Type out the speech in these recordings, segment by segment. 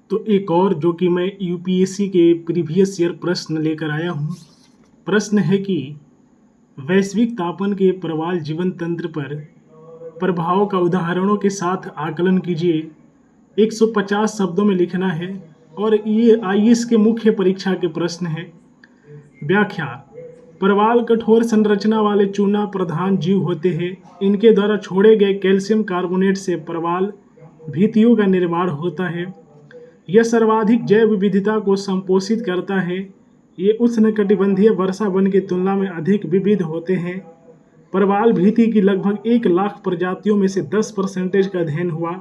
तो एक और जो कि मैं यूपीएससी के प्रीवियस ईयर प्रश्न लेकर आया हूँ। प्रश्न है कि वैश्विक तापन के प्रवाल जीवन तंत्र पर प्रभाव का उदाहरणों के साथ आकलन कीजिए। 150 शब्दों में लिखना है और ये आईएएस के मुख्य परीक्षा के प्रश्न है। व्याख्या: प्रवाल कठोर संरचना वाले चूना प्रधान जीव होते हैं। इनके द्वारा छोड़े गए कैल्शियम कार्बोनेट से प्रवाल भित्तियों का निर्माण होता है। यह सर्वाधिक जैव विविधता को संपोषित करता है। ये उष्णकटिबंधीय वर्षा वन की तुलना में अधिक विविध होते हैं। प्रवाल भित्ति की लगभग 1 लाख प्रजातियों में से 10% का अध्ययन हुआ।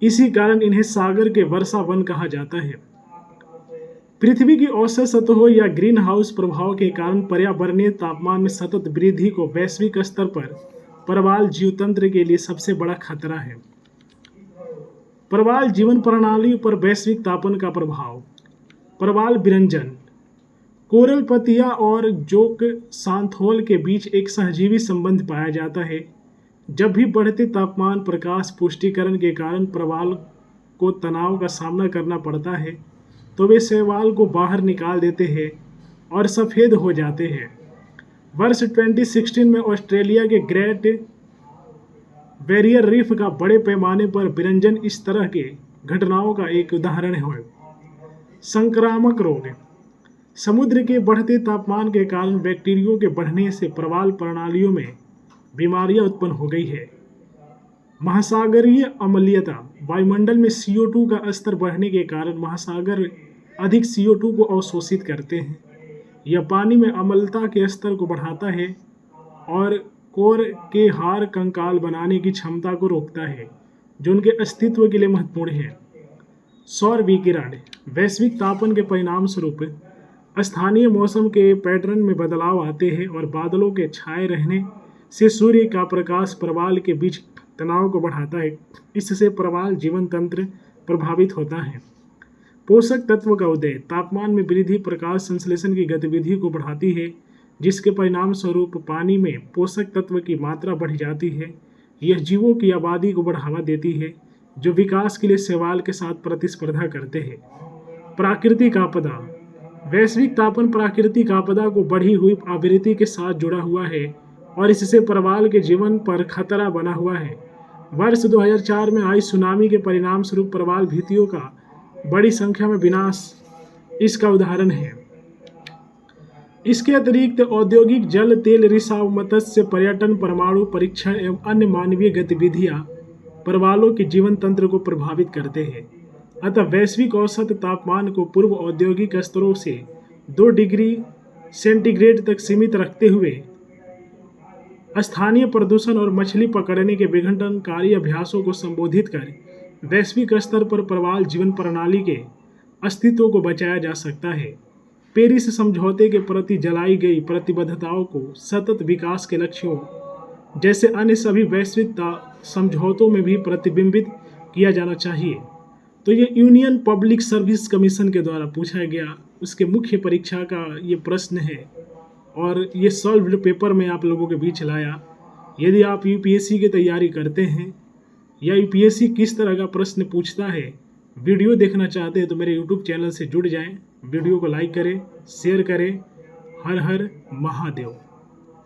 इसी कारण इन्हें सागर के वर्षा वन कहा जाता है। पृथ्वी की औसत सतहों या ग्रीन हाउस प्रभाव के कारण पर्यावरणीय तापमान में सतत वृद्धि को वैश्विक स्तर पर प्रवाल जीवतंत्र के लिए सबसे बड़ा खतरा है। प्रवाल जीवन प्रणाली पर वैश्विक तापन का प्रभाव। प्रवाल विरंजन कोरल पतिया और जोक सांथोल के बीच एक सहजीवी संबंध पाया जाता है। जब भी बढ़ते तापमान प्रकाश पुष्टिकरण के कारण प्रवाल को तनाव का सामना करना पड़ता है तो वे शैवाल को बाहर निकाल देते हैं और सफ़ेद हो जाते हैं। वर्ष 2016 में ऑस्ट्रेलिया के ग्रेट बैरियर रीफ का बड़े पैमाने पर विरंजन इस तरह के घटनाओं का एक उदाहरण है। संक्रामक रोग। समुद्र के बढ़ते तापमान के कारण बैक्टीरिया के बढ़ने से प्रवाल प्रणालियों में बीमारियां उत्पन्न हो गई है। महासागरीय अम्लीयता। वायुमंडल में CO2 का स्तर बढ़ने के कारण महासागर अधिक CO2 को अवशोषित करते हैं। यह पानी में अम्लता के स्तर को बढ़ाता है और कोर के हार कंकाल बनाने की क्षमता को रोकता है, जो उनके अस्तित्व के लिए महत्वपूर्ण है। सौर विकिरण। वैश्विक तापन के परिणाम स्वरूप स्थानीय मौसम के पैटर्न में बदलाव आते हैं और बादलों के छाए रहने से सूर्य का प्रकाश प्रवाल के बीच तनाव को बढ़ाता है। इससे प्रवाल जीवन तंत्र प्रभावित होता है। पोषक तत्व का उदय। तापमान में वृद्धि प्रकाश संश्लेषण की गतिविधि को बढ़ाती है, जिसके परिणाम स्वरूप पानी में पोषक तत्व की मात्रा बढ़ जाती है। यह जीवों की आबादी को बढ़ावा देती है, जो विकास के लिए शैवाल के साथ प्रतिस्पर्धा करते हैं। प्राकृतिक आपदा। वैश्विक तापन प्राकृतिक आपदा को बढ़ी हुई आवृत्ति के साथ जुड़ा हुआ है और इससे प्रवाल के जीवन पर खतरा बना हुआ है। वर्ष 2004 में आई सुनामी के परिणाम स्वरूप प्रवाल भित्तियों का बड़ी संख्या में विनाश इसका उदाहरण है। इसके अतिरिक्त औद्योगिक जल, तेल रिसाव, मत्स्य पर्यटन, परमाणु परीक्षण एवं अन्य मानवीय गतिविधियां प्रवालों के जीवन तंत्र को प्रभावित करते हैं। अतः वैश्विक औसत तापमान को पूर्व औद्योगिक स्तरों से 2 डिग्री सेंटीग्रेड तक सीमित रखते हुए स्थानीय प्रदूषण और मछली पकड़ने के विघटनकारी अभ्यासों को संबोधित कर वैश्विक स्तर पर प्रवाल जीवन प्रणाली के अस्तित्व को बचाया जा सकता है। पेरिस समझौते के प्रति जलाई गई प्रतिबद्धताओं को सतत विकास के लक्ष्यों जैसे अन्य सभी वैश्विक समझौतों में भी प्रतिबिंबित किया जाना चाहिए। तो ये यूनियन पब्लिक सर्विस कमीशन के द्वारा पूछा गया उसके मुख्य परीक्षा का ये प्रश्न है और ये सॉल्व्ड पेपर में आप लोगों के बीच लाया। यदि आप यूपीएससी की तैयारी करते हैं या यूपीएससी किस तरह का प्रश्न पूछता है, वीडियो देखना चाहते हैं तो मेरे यूट्यूब चैनल से जुड़ जाएं। वीडियो को लाइक करें, शेयर करें। हर हर महादेव।